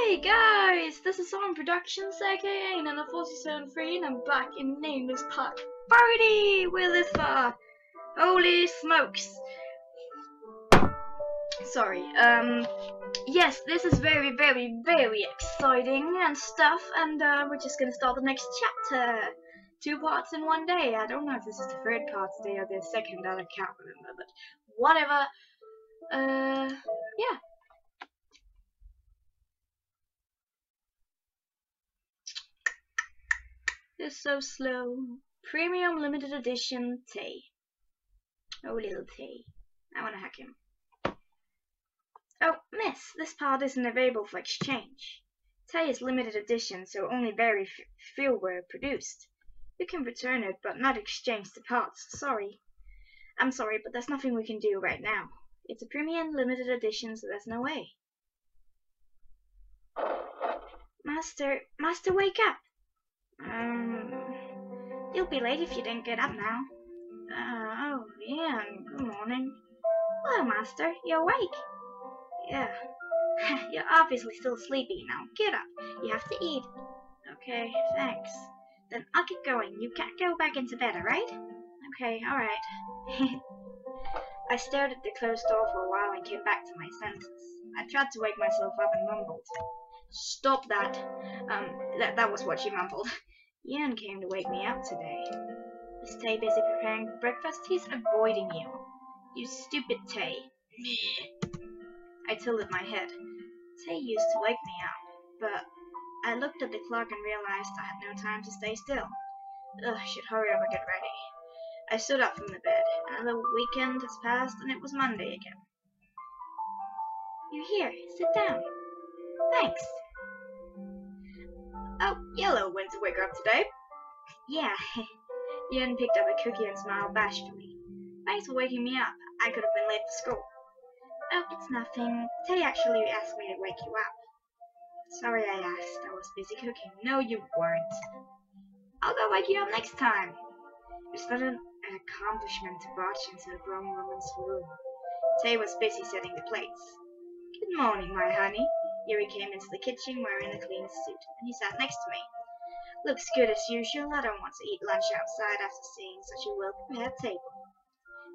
Hey guys, this is On Productions aka and I'm 47.3 and I'm back in Nameless Part 30 with this holy smokes. Sorry, yes, this is very exciting and stuff, and we're just gonna start the next chapter. 2 parts in one day. I don't know if this is the third part today or the second, I can't remember, but whatever. Yeah. It's so slow. Premium limited edition Tay. Oh, little Tay. I wanna hack him. Oh, miss, this part isn't available for exchange. Tay is limited edition, so only very few were produced. You can return it, but not exchange the parts. Sorry. I'm sorry, but there's nothing we can do right now. It's a premium limited edition, so there's no way. Master, wake up! You'll be late if you don't get up now. Oh, yeah, good morning. Hello, Master, you awake? Yeah. You're obviously still sleepy now. Get up. You have to eat. Okay, thanks. Then I'll get going. You can't go back into bed, alright? Okay, alright. I stared at the closed door for a while and came back to my senses. I tried to wake myself up and mumbled. Stop that. That was what she mumbled. Ian came to wake me up today. Is Tay busy preparing breakfast? He's avoiding you. You stupid Tay. I tilted my head. Tay used to wake me up, but I looked at the clock and realized I had no time to stay still. Ugh, I should hurry up and get ready. I stood up from the bed. Another weekend has passed and it was Monday again. You're here. Sit down. Thanks. Oh, Yellow went to wake up today. Yeah. Ian picked up a cookie and smiled bashfully. Thanks for waking me up. I could have been late for school. Oh, it's nothing. Tay actually asked me to wake you up. Sorry I asked. I was busy cooking. No, you weren't. I'll go wake you up next time. It's not an accomplishment to barge into a grown woman's room. Tay was busy setting the plates. Good morning, my honey. Yuri came into the kitchen wearing a clean suit, and he sat next to me. Looks good as usual. I don't want to eat lunch outside after seeing such a well-prepared table.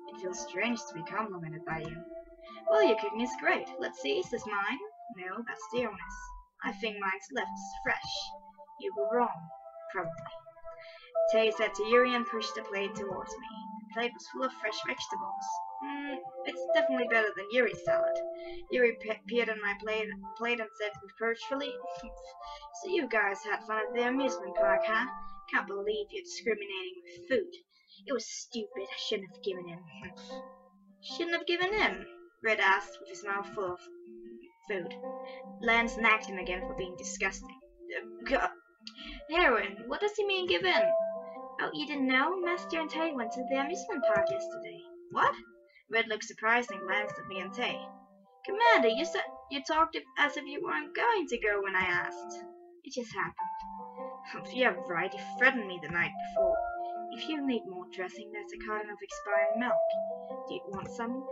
It feels strange to be complimented by you. Well, your cooking is great. Let's see, is this mine? No, that's the owner's. I think mine's left fresh. You were wrong, probably. Tay said to Yuri and pushed the plate towards me. The plate was full of fresh vegetables. It's definitely better than Yuri's salad. Yuri peered on my plate and said reproachfully, So you guys had fun at the amusement park, huh? Can't believe you're discriminating with food. It was stupid. I shouldn't have given in. Shouldn't have given in? Red asked with his mouth full of food. Lance nagged him again for being disgusting. God. Heroin, what does he mean give in? Oh, you didn't know? Master and Tay went to the amusement park yesterday. What? Red looked surprised and glanced at me and Tay. Commander, you said you talked as if you weren't going to go when I asked. It just happened. You're right, you threatened me the night before. If you need more dressing, there's a carton of expiring milk. Do you want some?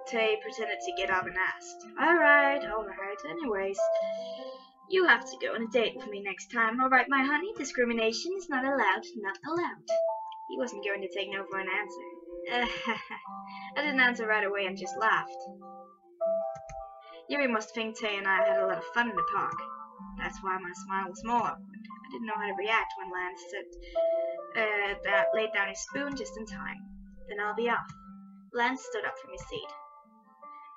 Tay pretended to get up and asked. Alright. Anyways, you have to go on a date with me next time. Alright, my honey? Discrimination is not allowed. Not allowed. He wasn't going to take no for an answer. I didn't answer right away and just laughed. Yuri must think Tay and I had a lot of fun in the park. That's why my smile was more awkward. I didn't know how to react when Lance said laid down his spoon just in time. Then I'll be off. Lance stood up from his seat.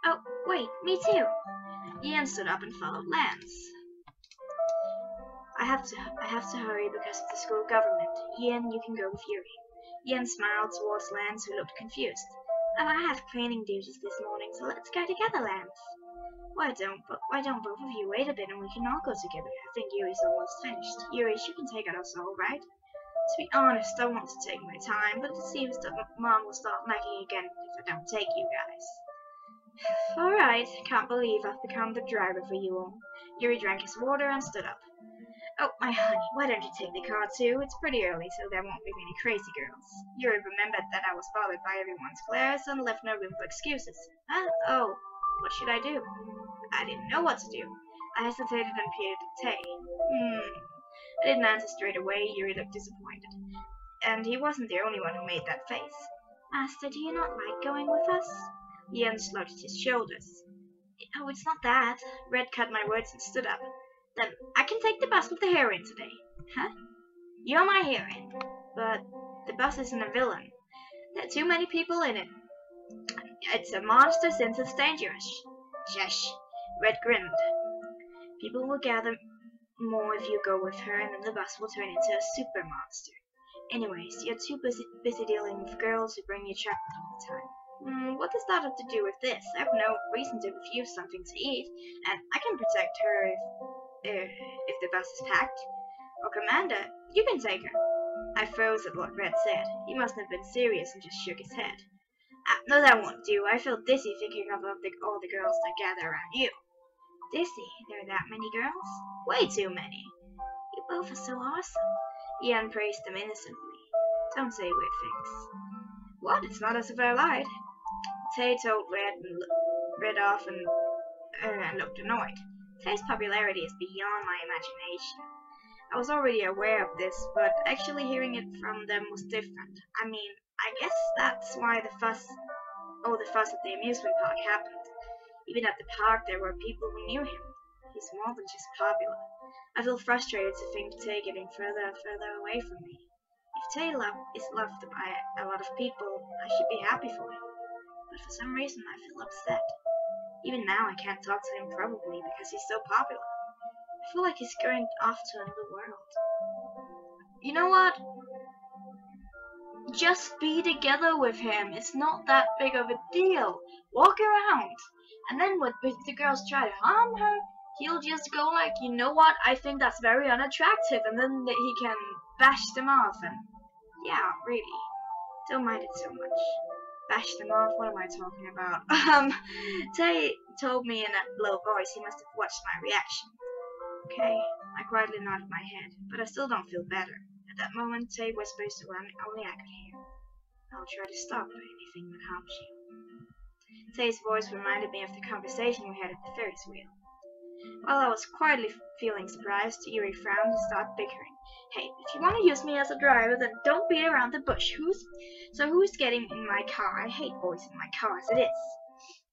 Oh, wait, me too. Ian stood up and followed Lance. I have to hurry because of the school government. Ian, you can go with Yuri. Ian smiled towards Lance, who looked confused. Oh, I have cleaning duties this morning, so let's go together, Lance. Why don't both of you wait a bit and we can all go together? I think Yuri's almost finished. Yuri, you can take us all, right? To be honest, I want to take my time, but it seems that Mom will start nagging again if I don't take you guys. Alright, can't believe I've become the driver for you all. Yuri drank his water and stood up. Oh, my honey, why don't you take the car too? It's pretty early, so there won't be many crazy girls. Yuri remembered that I was bothered by everyone's glares and left no room for excuses. Oh, what should I do? I didn't know what to do. I hesitated and peered at Tay. I didn't answer straight away. Yuri looked disappointed. And he wasn't the only one who made that face. Master, do you not like going with us? Ian shrugged his shoulders. Oh, it's not that. Red cut my words and stood up. Then I can take the bus with the heroine today. Huh? You're my heroine. But the bus isn't a villain. There are too many people in it. It's a monster since it's dangerous. Shush. Red grinned. People will gather more if you go with her, and then the bus will turn into a super monster. Anyways, you're too busy dealing with girls who bring you chocolate all the time. What does that have to do with this? I have no reason to refuse something to eat, and I can protect her if the bus is packed. Or Commander, you can take her. I froze at what Red said. He must have been serious and just shook his head. No, that won't do. I feel dizzy thinking of all the girls that gather around you. Dizzy? There are that many girls? Way too many. You both are so awesome. Ian praised them innocently. Don't say weird things. What? It's not as if I lied. Tay told Red off and looked annoyed. Tay's popularity is beyond my imagination. I was already aware of this, but actually hearing it from them was different. I mean, I guess that's why the fuss at the amusement park happened. Even at the park, there were people who knew him. He's more than just popular. I feel frustrated to think of Tay getting further and further away from me. If Tay is loved by a lot of people, I should be happy for him. But for some reason, I feel upset. Even now, I can't talk to him probably because he's so popular. I feel like he's going off to another world. You know what? Just be together with him. It's not that big of a deal. Walk around. And then when the girls try to harm her, he'll just go like, you know what? I think that's very unattractive. And then he can bash them off. And yeah, really. Don't mind it so much. Bash them off? What am I talking about? Tay told me in a low voice he must have watched my reaction. Okay, I quietly nodded my head, but I still don't feel better. At that moment, Tay whispers the one only I could hear. I'll try to stop anything that harms you. Tay's voice reminded me of the conversation we had at the Ferris wheel. While I was quietly feeling surprised, Yuri frowned and started bickering. Hey, if you want to use me as a driver, then don't beat around the bush. Who's getting in my car? I hate boys in my car as it is.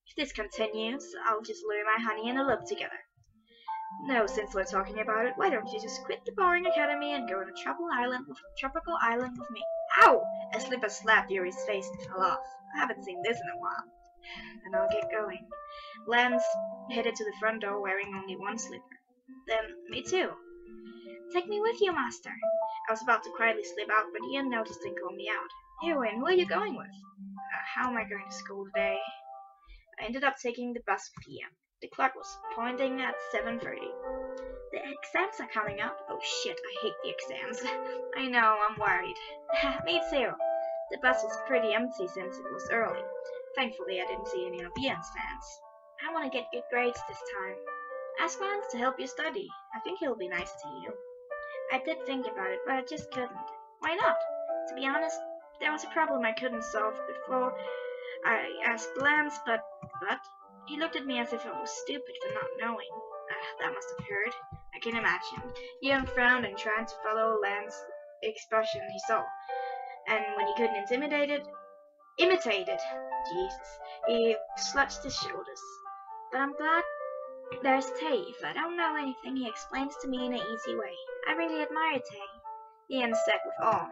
If this continues, I'll just lure my honey and elope together. No, since we're talking about it, why don't you just quit the boring academy and go on a tropical island with me? Ow! A slipper slapped Yuri's face and fell off. I haven't seen this in a while. And I'll get going. Lance headed to the front door wearing only one slipper. Then, me too. Take me with you, master. I was about to quietly slip out, but Ian noticed and called me out. Heroine, who are you going with? How am I going to school today? I ended up taking the bus with Ian. The clock was pointing at 7:30. The exams are coming up. Oh shit, I hate the exams. I know, I'm worried. Me too. The bus was pretty empty since it was early. Thankfully, I didn't see any of Ian's fans. I want to get good grades this time. Ask Lance to help you study. I think he'll be nice to you. I did think about it, but I just couldn't. Why not? To be honest, there was a problem I couldn't solve before I asked Lance, but... He looked at me as if I was stupid for not knowing. That must have hurt. I can imagine. Ian frowned and tried to follow Lance's expression he saw. And when he couldn't imitate it, Jesus, he slunched his shoulders. But I'm glad there's Tay. If I don't know anything, he explains to me in an easy way. I really admire Tay. Ian said with awe.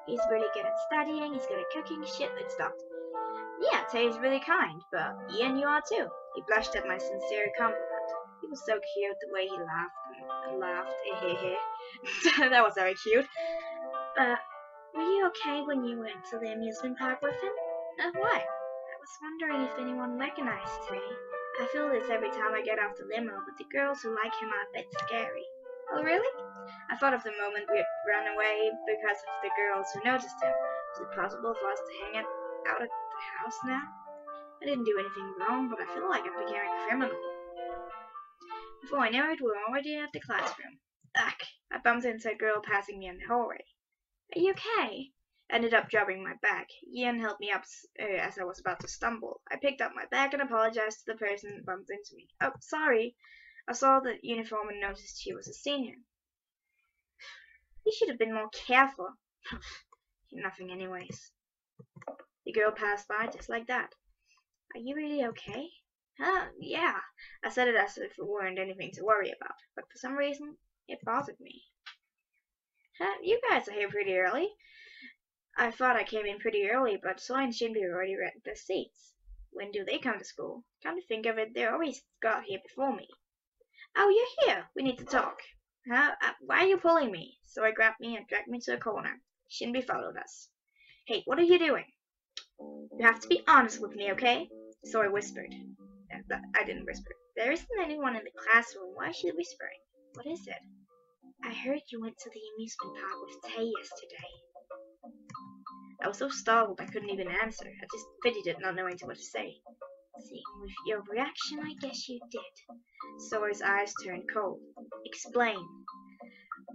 He's really good at studying, he's good at cooking, shit, it stopped. Yeah, Tay's really kind, but Ian, you are too. He blushed at my sincere compliment. He was so cute, the way he laughed and laughed. That was very cute. Were you okay when you went to the amusement park with him? Why? I was wondering if anyone recognized Tay. I feel this every time I get off the limo, but the girls who like him are a bit scary. Oh, really? I thought of the moment we had run away because of the girls who noticed him. Is it possible for us to hang out at the house now? I didn't do anything wrong, but I feel like I became a criminal. Before I knew it, we were already at the classroom. Ugh! I bumped into a girl passing me in the hallway. Are you okay? I ended up dropping my bag. Ian helped me up as I was about to stumble. I picked up my bag and apologized to the person who bumped into me. Oh, sorry. I saw the uniform and noticed she was a senior. You should have been more careful. Nothing anyways. The girl passed by just like that. Are you really okay? Huh, yeah. I said it as if it weren't anything to worry about, but for some reason, it bothered me. Huh, you guys are here pretty early. I thought I came in pretty early, but Soy and Shinbi already rented their seats. When do they come to school? Come to think of it, they always got here before me. Oh, you're here. We need to talk. Huh? Why are you pulling me? Soy grabbed me and dragged me to a corner. Shinbi followed us. Hey, what are you doing? You have to be honest with me, okay? Soy whispered. I didn't whisper. There isn't anyone in the classroom. Why is she whispering? What is it? I heard you went to the amusement park with Tay yesterday. I was so startled I couldn't even answer. I just fidgeted, not knowing what to say. Seeing with your reaction, I guess you did. Soy's eyes turned cold. Explain.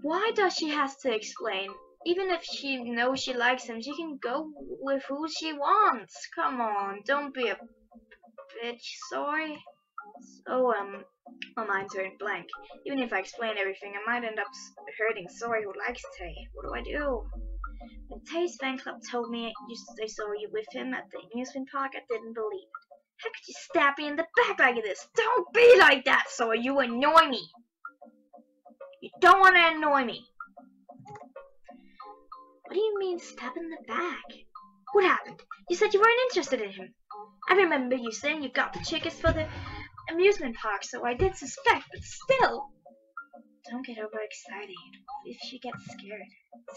Why does she have to explain? Even if she knows she likes him, she can go with who she wants. Come on, don't be a bitch, Soy. So, my mind turned blank. Even if I explain everything, I might end up hurting Soy, who likes Tay. What do I do? When Tay's fan club told me they saw you with him at the amusement park, I didn't believe it. How could you stab me in the back like this? Don't be like that, Soy. You annoy me. You don't want to annoy me. What do you mean, stab in the back? What happened? You said you weren't interested in him. I remember you saying you got the tickets for the amusement park, so I did suspect, but still. Don't get overexcited. If she gets scared.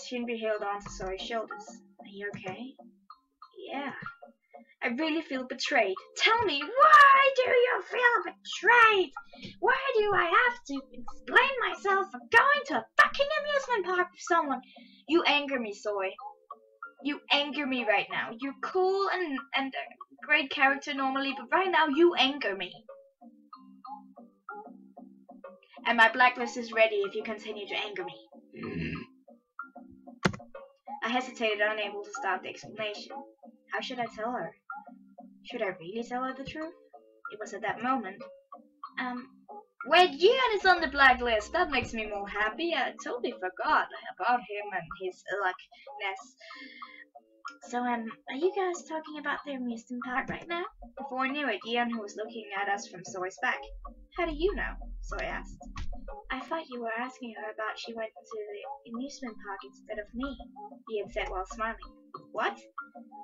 Shinbi held on to Soy's shoulders. Are you okay? Yeah. I really feel betrayed. Tell me, why do you feel betrayed? Why do I have to explain myself for going to a fucking amusement park with someone? You anger me, Soy. You anger me right now. You're cool and a great character normally, but right now you anger me. And my blacklist is ready if you continue to anger me. I hesitated, unable to start the explanation. How should I tell her? Should I really tell her the truth? It was at that moment. Wait, Ian is on the blacklist. That makes me more happy. I totally forgot about him and his luckiness. So, are you guys talking about the amusement park right now? Before I knew it, Ian, who was looking at us from Soy's back. How do you know? Soy asked. I thought you were asking her about she went to the amusement park instead of me, Ian said while smiling. What?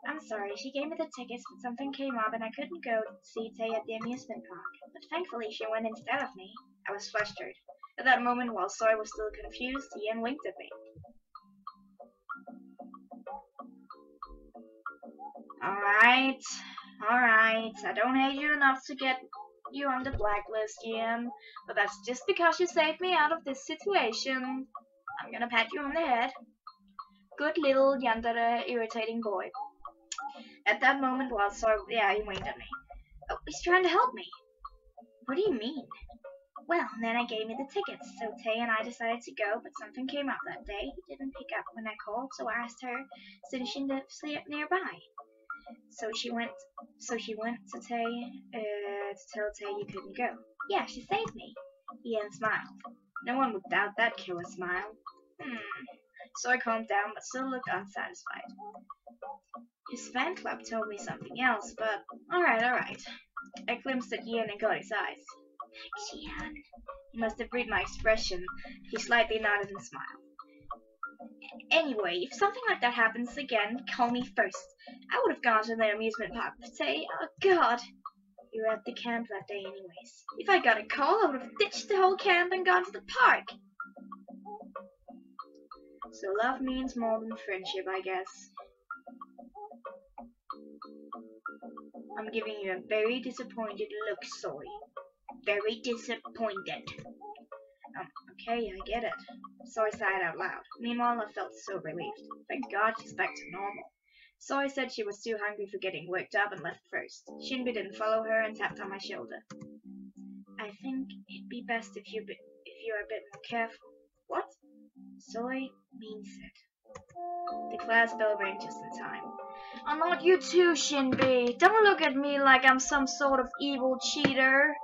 I'm sorry, she gave me the tickets, but something came up and I couldn't go to see Tay at the amusement park. But thankfully she went instead of me. I was flustered. At that moment, while Soy was still confused, Ian winked at me. Alright. I don't hate you enough to get you on the blacklist, Ian. But that's just because you saved me out of this situation. I'm gonna pat you on the head. Good little yandere irritating boy. At that moment, while Soy, he winked at me. Oh, he's trying to help me. What do you mean? Well, then I gave me the tickets, so Tay and I decided to go, but something came up that day. He didn't pick up when I called, so I asked her since she lived nearby. So she went to Tay to tell Tay you couldn't go. Yeah, she saved me. Ian smiled. No one would doubt that killer smile. So I calmed down, but still looked unsatisfied. His fan club told me something else, but alright. I glimpsed at Ian and got his eyes. Thanks, Ian. He must have read my expression. He slightly nodded and smiled. Anyway, if something like that happens again, call me first. I would have gone to the amusement park to say, oh god. You were at the camp that day anyways. If I got a call, I would have ditched the whole camp and gone to the park. So love means more than friendship, I guess. I'm giving you a very disappointed look, Soy. Very disappointed. Okay, I get it. Soy sighed out loud. Meanwhile, I felt so relieved. Thank God she's back to normal. Soy said she was too hungry for getting worked up and left first. Shinbi didn't follow her and tapped on my shoulder. I think it'd be best if you're a bit more careful. What? Soy means it. The class bell rang just in time. Oh, not you too, Shinbi. Don't look at me like I'm some sort of evil cheater.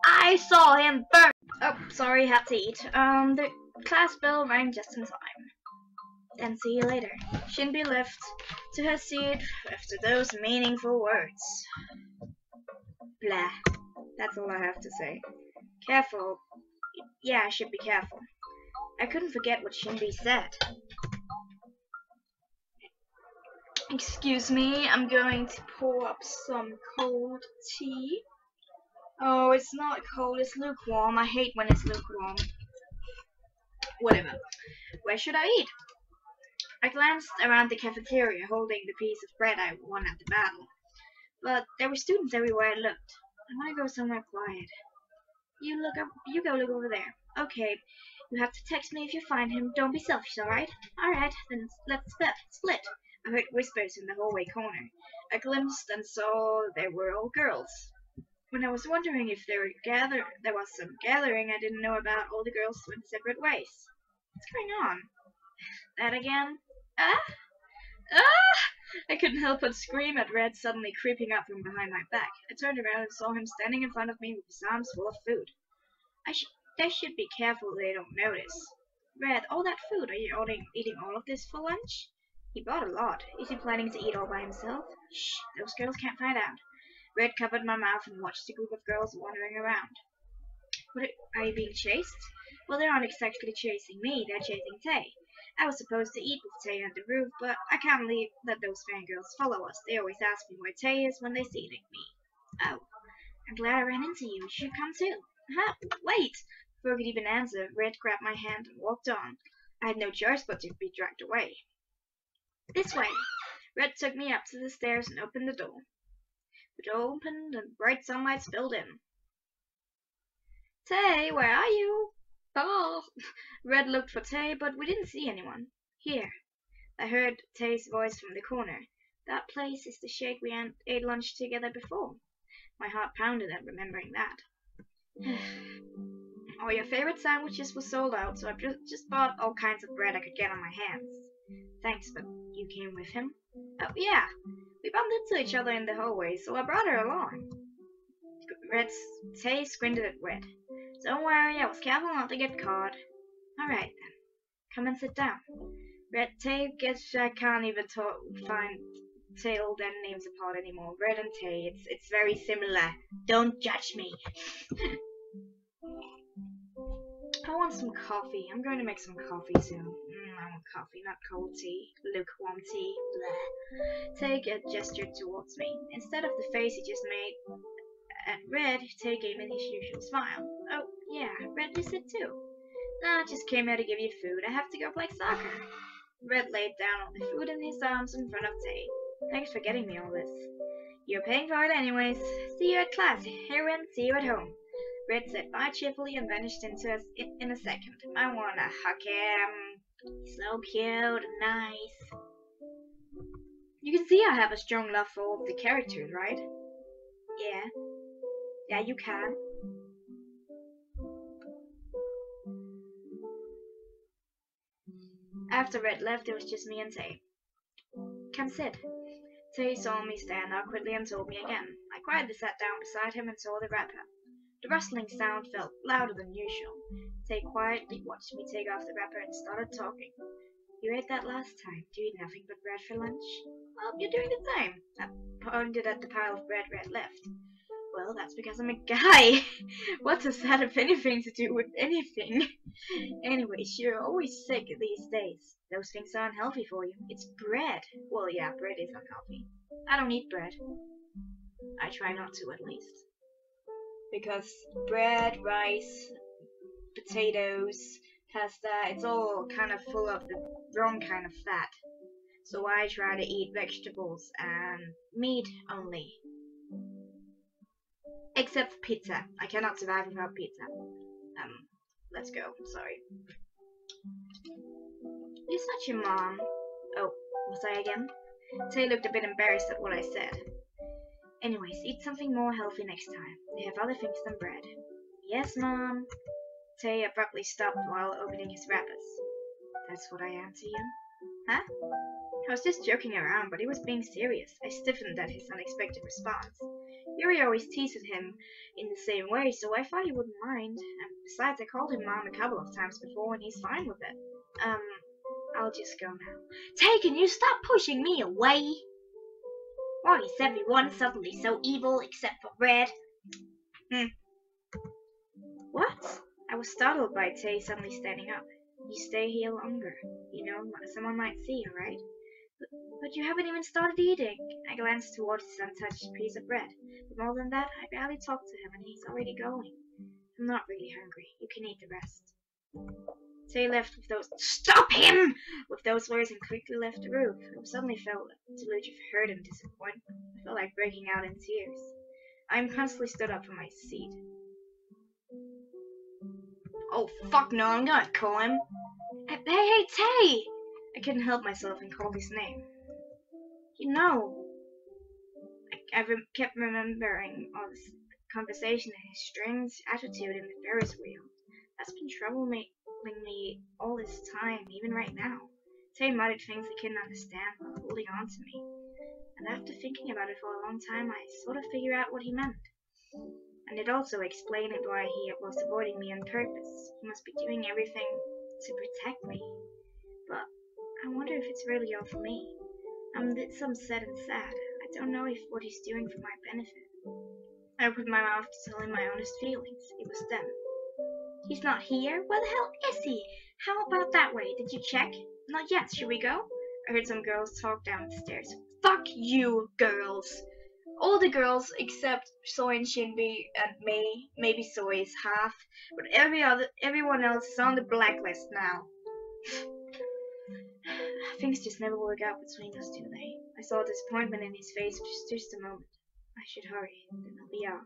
I I saw him burn. Oh, sorry, had to eat. The class bell rang just in time. Then see you later. Shinbi left to her seat after those meaningful words. Blah. That's all I have to say. Careful. Yeah, I should be careful. I couldn't forget what Shinbi said. Excuse me, I'm going to pour up some cold tea. Oh, it's not cold, it's lukewarm. I hate when it's lukewarm. Whatever. Where should I eat? I glanced around the cafeteria, holding the piece of bread I won at the battle. But there were students everywhere I looked. I want to go somewhere quiet. You go look over there. Okay, you have to text me if you find him. Don't be selfish, alright? Alright, then let's split. I heard whispers in the hallway corner. I glimpsed and saw they were all girls. When I was wondering if there was some gathering I didn't know about, all the girls went separate ways. What's going on? That again? Ah! Ah! I couldn't help but scream at Red suddenly creeping up from behind my back. I turned around and saw him standing in front of me with his arms full of food. They should be careful they don't notice. Red, all that food, are you eating all of this for lunch? He bought a lot. Is he planning to eat all by himself? Shh, those girls can't find out. Red covered my mouth and watched a group of girls wandering around. Are you being chased? Well, they aren't exactly chasing me, they're chasing Tay. I was supposed to eat with Tay on the roof, but I can't let those fangirls follow us. They always ask me where Tay is when they see me. Oh, I'm glad I ran into you. You should come too. Huh? Wait! Before I could even answer, Red grabbed my hand and walked on. I had no choice but to be dragged away. This way! Red took me up to the stairs and opened the door. The door opened and bright sunlight spilled in. Tay, where are you? Oh! Red looked for Tay, but we didn't see anyone. Here. I heard Tay's voice from the corner. That place is the shake we ate lunch together before. My heart pounded at remembering that. All your favorite sandwiches were sold out, so I've just bought all kinds of bread I could get on my hands. Thanks, but you came with him? Oh, yeah. We bumped into each other in the hallway, so I brought her along. Tay squinted at Red. Don't worry, I was careful not to get caught. Alright then. Come and sit down. Red, Tay, guess I can't even find tail their names apart anymore. Red and Tay, it's very similar. Don't judge me. I want some coffee. I'm going to make some coffee soon. I want coffee, not cold tea. Lukewarm tea. Bleh. Tay gestured towards me. Instead of the face he just made at Red, Tay gave me his usual smile. Oh, yeah, Red, you sit too. Nah, I just came here to give you food. I have to go play soccer. Red laid down all the food in his arms in front of Tay. Thanks for getting me all this. You're paying for it anyways. See you at class. Heroin, see you at home. Red said bye cheerfully and vanished in a second. I wanna hug him. He's so cute and nice. You can see I have a strong love for all of the characters, right? Yeah. Yeah, you can. After Red left, it was just me and Tay. Come sit. Tay saw me stand awkwardly and told me again. I quietly sat down beside him and saw the wrapper. The rustling sound felt louder than usual. Tay quietly watched me take off the wrapper and started talking. You ate that last time. Do you eat nothing but bread for lunch? Well, you're doing the same. I pointed at the pile of bread Red left. Well, that's because I'm a guy. What does that have anything to do with anything? Anyways, you're always sick these days. Those things are unhealthy for you. It's bread. Well, yeah, bread is unhealthy. I don't eat bread. I try not to, at least. Because bread, rice, potatoes, pasta, it's all kind of full of the wrong kind of fat. So I try to eat vegetables and meat only. Except for pizza. I cannot survive without pizza. Let's go. Sorry. Is that your mom? Oh, was I again? Tay looked a bit embarrassed at what I said. Anyways, eat something more healthy next time. They have other things than bread. Yes, Mom. Tay abruptly stopped while opening his wrappers. That's what I am to you? Huh? I was just joking around, but he was being serious. I stiffened at his unexpected response. Yuri always teases him in the same way, so I thought he wouldn't mind. And besides, I called him Mom a couple of times before, and he's fine with it. Um, I'll just go now. Tay, can you stop pushing me away? Why is everyone suddenly so evil except for Red? What? I was startled by Tay suddenly standing up. You stay here longer. You know, someone might see you, right? But you haven't even started eating. I glanced towards his untouched piece of bread. But more than that, I barely talked to him and he's already going. I'm not really hungry. You can eat the rest. Tay left with those— Stop him! With those words and quickly left the room. I suddenly felt a deluge of hurt and disappointment. I felt like breaking out in tears. I impulsively stood up from my seat. Oh, fuck no, I'm gonna call him. Hey, Tay! I couldn't help myself and called his name. You know, I kept remembering all this conversation and his strange attitude in the Ferris wheel. That's been troubling me all this time, even right now. Tay muttered things I couldn't understand while holding on to me. And after thinking about it for a long time, I sort of figured out what he meant. And it also explained why he was avoiding me on purpose. He must be doing everything to protect me. But I wonder if it's really all for me. I'm some upset and sad. I don't know if what he's doing for my benefit. I opened my mouth to tell him my honest feelings. It was them. He's not here? Where the hell is he? How about that way? Did you check? Not yet. Should we go? I heard some girls talk down the stairs. Fuck you, girls! All the girls except Soy and Shinbi and May. Maybe Soy is half, but everyone else is on the blacklist now. Things just never work out between us, do they? I saw disappointment in his face for just a moment. I should hurry, then I'll be out.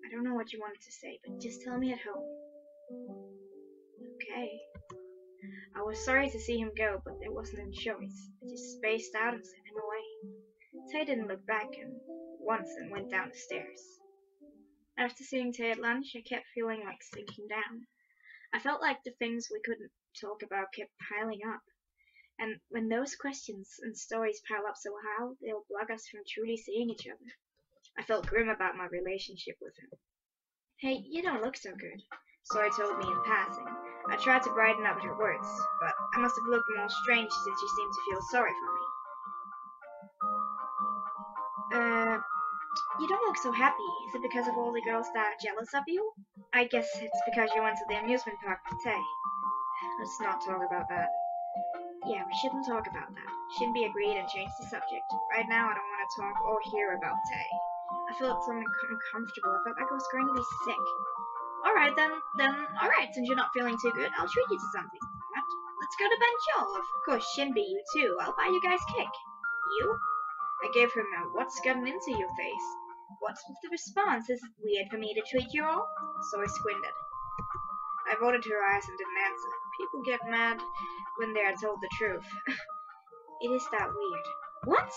I don't know what you wanted to say, but just tell me at home. Okay. I was sorry to see him go, but there wasn't any choice. I just spaced out and sent him away. Tay didn't look back once and went down the stairs. After seeing Tay at lunch, I kept feeling like sinking down. I felt like the things we couldn't talk about kept piling up. And when those questions and stories pile up so high, they'll block us from truly seeing each other. I felt grim about my relationship with him. Hey, you don't look so good, Soy told me in passing. I tried to brighten up her words, but I must have looked more strange since she seemed to feel sorry for me. You don't look so happy. Is it because of all the girls that are jealous of you? I guess it's because you went to the amusement park with Tay. Let's not talk about that. Yeah, we shouldn't talk about that. Shinbi agreed and changed the subject. Right now, I don't want to talk or hear about Tay. I felt so uncomfortable. I felt like I was going to be sick. Alright then, alright, since you're not feeling too good, I'll treat you to something. What? Let's go to Banjol. Of course, Shinbi, you too. I'll buy you guys cake. You? I gave him a what's gotten into your face. What's with the response? Is it weird for me to treat you all? So I squinted. I rolled her eyes and didn't answer. People get mad when they are told the truth. It is that weird. What?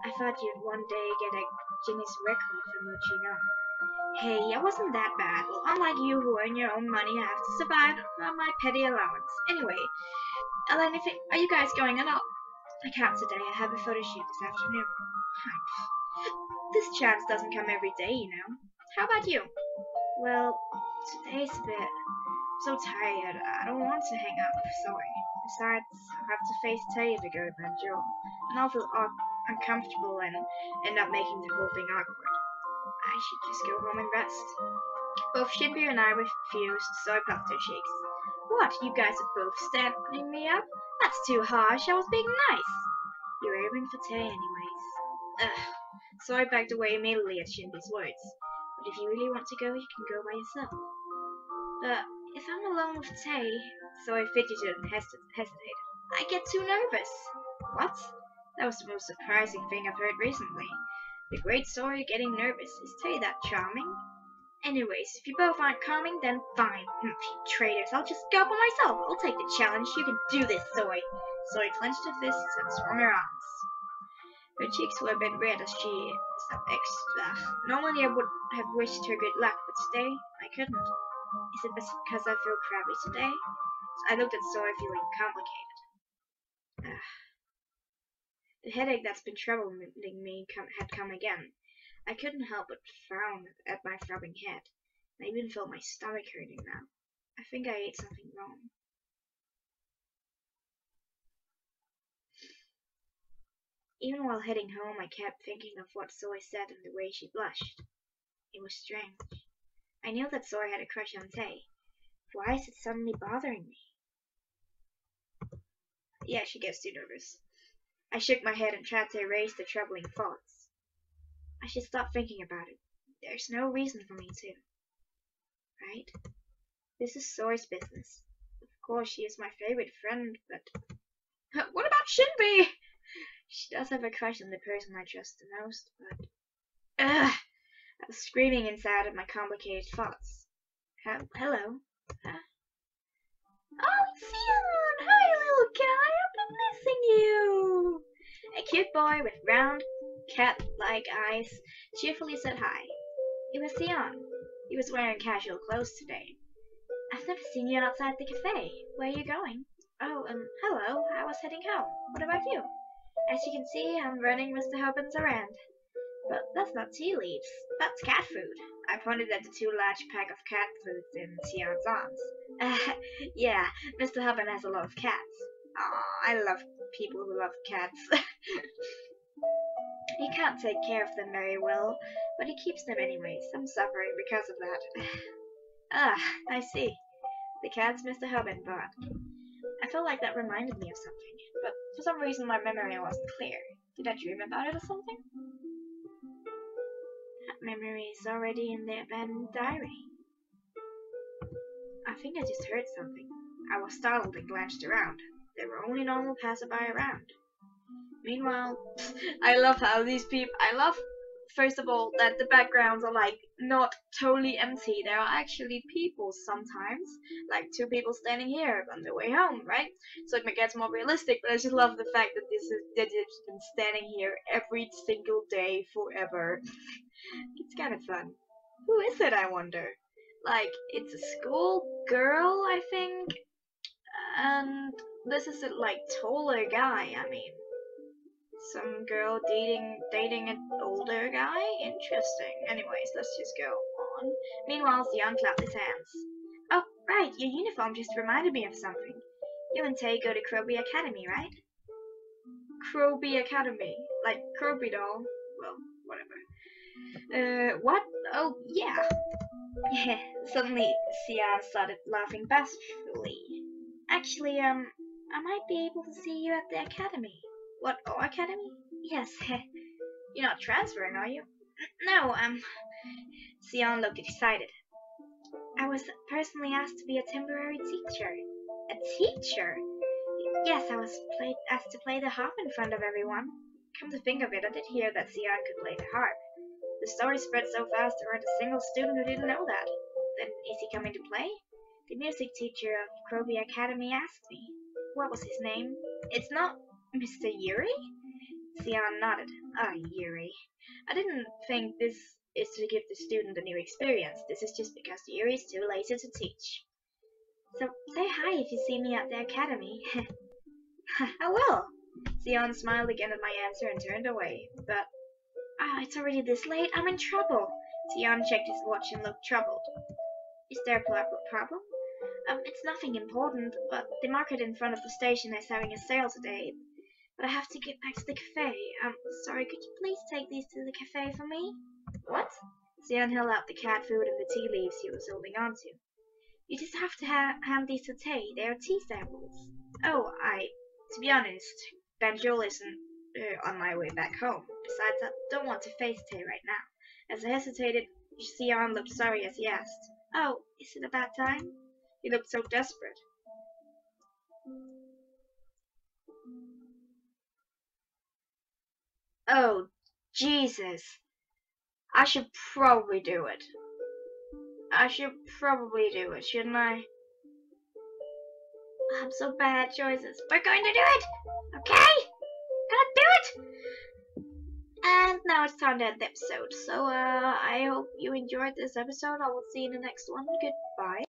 I thought you'd one day get a Guinness record for mooching on. Hey, I wasn't that bad. Well, unlike you who earn your own money, I have to survive on my petty allowance. Anyway, Ellen, are you guys going at all? I can't today. I have a photo shoot this afternoon. This chance doesn't come every day, you know. How about you? Well, today's a bit... I'm so tired. I don't want to hang out with Soy. Besides, I'll have to face Tay to go to Banjol, and I'll feel uncomfortable and end up making the whole thing awkward. I should just go home and rest. Both Shinbi and I refused, so I puffed her cheeks. What, you guys are both standing me up? That's too harsh. I was being nice. You're aiming for Tay anyways. Ugh. So I backed away immediately at Shinbi's words. But if you really want to go, you can go by yourself. But if I'm alone with Tay, so I fidgeted and hesitated. I get too nervous. What? That was the most surprising thing I've heard recently. The great story of getting nervous. Is Tay that charming? Anyways, if you both aren't coming, then fine. You traitors, I'll just go by myself. I'll take the challenge. You can do this, Soy. Soy clenched her fists and swung her arms. Her cheeks were a bit red as she stepped extra. Normally I would have wished her good luck, but today I couldn't. Is it because I feel crabby today? I looked at Soy feeling complicated. The headache that's been troubling me had come again. I couldn't help but frown at my throbbing head. I even felt my stomach hurting now. I think I ate something wrong. Even while heading home, I kept thinking of what Zoe said and the way she blushed. It was strange. I knew that Zoe had a crush on Tay. Why is it suddenly bothering me? Yeah, she gets too nervous. I shook my head and tried to erase the troubling thoughts. I should stop thinking about it. There's no reason for me to. Right? This is Zoe's business. Of course, she is my favorite friend, but... What about Shinbi? She does have a crush on the person I trust the most, but... Ugh! I was screaming inside of my complicated thoughts. Hello? Huh? Oh, it's Sion! Hi, little guy! I've been missing you! A cute boy with round, cat-like eyes cheerfully said hi. It was Sion. He was wearing casual clothes today. I've never seen you outside the cafe. Where are you going? Oh, hello. I was heading home. What about you? As you can see, I'm running Mr. Hoppin's errand. But that's not tea leaves. That's cat food. I pointed at the 2 large pack of cat foods in Sion's arms. Yeah, Mr. Hoppin has a lot of cats. Aw, I love people who love cats. He can't take care of them very well, but he keeps them anyways. I'm suffering because of that. Ah, I see. The cats Mr. Hoppin bought. I felt like that reminded me of something, but for some reason my memory wasn't clear. Did I dream about it or something? That memory is already in the abandoned diary. I think I just heard something. I was startled and glanced around. There were only normal passerby around. Meanwhile, I love how these people... I love, first of all, that the backgrounds are like not totally empty. There are actually people sometimes, like 2 people standing here on their way home, right? So it gets more realistic. But I just love the fact that they've been standing here every single day forever. It's kind of fun. Who is it, I wonder? Like, it's a school girl, I think, and this is a like taller guy. I mean, some girl dating an older guy? Interesting. Anyways, let's just go on. Meanwhile, Sion clapped his hands. Oh, right, your uniform just reminded me of something. You and Tay go to Kroby Academy, right? Kroby Academy. Like Kroby doll. Well, whatever. What? Oh, yeah. Suddenly, Sion started laughing bashfully. Actually, I might be able to see you at the academy. What, our academy? Yes. You're not transferring, are you? No, Sion looked excited. I was personally asked to be a temporary teacher. A teacher? Yes, I was asked to play the harp in front of everyone. Come to think of it, I did hear that Sion could play the harp. The story spread so fast there weren't a single student who didn't know that. Then, is he coming to play? The music teacher of Kroby Academy asked me. What was his name? It's not Mr. Yuri? Sion nodded. Ah, Yuri. I didn't think this is to give the student a new experience. This is just because Yuri is too lazy to teach. So, say hi if you see me at the academy. I will. Sion smiled again at my answer and turned away. But, it's already this late. I'm in trouble. Sion checked his watch and looked troubled. Is there a problem? It's nothing important, but the market in front of the station is having a sale today. But I have to get back to the cafe. Sorry, could you please take these to the cafe for me? What? Sion held out the cat food and the tea leaves he was holding on to. You just have to hand these to Tay. They are tea samples. Oh, to be honest, Banjul isn't on my way back home. Besides, I don't want to face Tay right now. As I hesitated, Sion looked sorry as he asked, Oh, is it a bad time? He looked so desperate. Oh, Jesus. I should probably do it. Shouldn't I? I'm so bad at choices. We're going to do it! Okay? Gonna do it! And now it's time to end the episode. So, I hope you enjoyed this episode. I will see you in the next one. Goodbye.